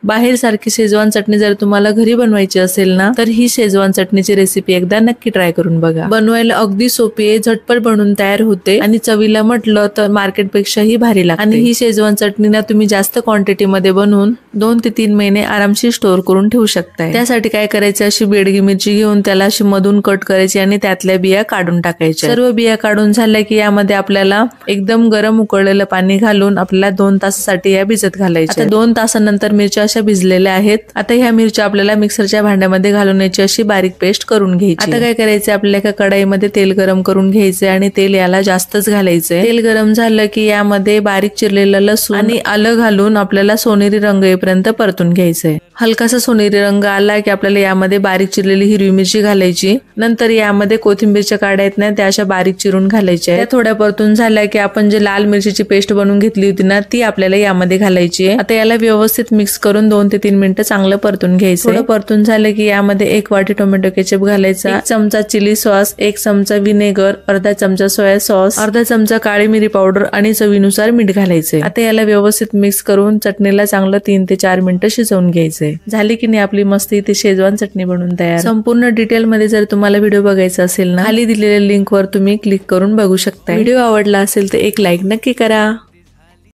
बाहेर सारखी शेजवान चटणी जर तुम्हाला घरी बनवायची असेल ना, तर ही शेजवान चटणीची रेसिपी एकदा नक्की ट्राय करून बघा। बनवायला अगदी सोपी आहे, झटपट बनून तयार होते आणि चवीला म्हटलं तर मार्केट पेक्षाही भारी लागते। आणि ही शेजवान चटणी ना तुम्ही जास्त क्वांटिटी मध्ये बनवून 2 ते 3 महिने आरामशीर स्टोर करून ठेवू शकताय। त्यासाठी काय करायचं, अशी बेडगी मिरची घेऊन त्याला अशी मधून कट करायची आणि त्यातल्या बिया काढून टाकायच्या। सर्व बिया काढून झाल्या की यामध्ये आपल्याला एकदम गरम उकळलेलं पाणी घालून आपल्याला 2 तासासाठी या भिजत घालायच्या। आता 2 तासानंतर मिरच्या अशा भिजलेल्या आहेत। आता ह्या मिरच्या आपल्याला मिक्सरच्या भांड्यामध्ये घालून याची अशी बारीक पेस्ट करून घ्यायची। आता काय करायचं, आपल्याला एका कढईमध्ये तेल गरम करून घ्यायचंय आणि तेल याला जास्तच घालायचंय। तेल गरम झालं की यामध्ये बारीक चिरलेलं लसूण आणि आलं घालून आपल्याला सोनेरी रंग येईपर्यंत परतून घ्यायचंय। हलकासा सोनेरी रंग आला की आपल्याला यामध्ये बारीक चिरलेली हिरवी मिरची घालायची। नंतर यामध्ये कोथिंबीरच्या काड्या आहेत ना, त्या अशा बारीक चिरून घालायच्या। त्या थोड्या परतून झाल्या की आपण जे लाल मिरचीची पेस्ट बनवून घेतली होती ना, ती आपल्याला यामध्ये घालायची आहे। आता याला व्यवस्थित मिक्स करून 2 ते 3 मिनिटं चांगलं परतून घ्यायचं। थोडं परतून झालं की यामध्ये 1 वाटी टोमॅटो केचप घालायचा, 1 चमचा चिली सॉस, 1 चमचा विनेगर, अर्धा चमचा सोया सॉस, अर्धा चमचा काळी मिरी पावडर आणि चवीनुसार मीठ घालायचे। आता याला व्यवस्थित मिक्स करून चटणीला चांगलं 3 ते 4 मिनिटं शिजवून घ्यायचंय। झाली की नाही आपली मस्त इथे शेजवान चटणी बनवून तयार। संपूर्ण डिटेल मध्ये जर तुम्हाला व्हिडिओ बघायचा असेल ना, खाली दिलेल्या लिंक वर तुम्ही क्लिक करून बघू शकता। व्हिडिओ आवडला असेल तर एक लाईक नक्की करा।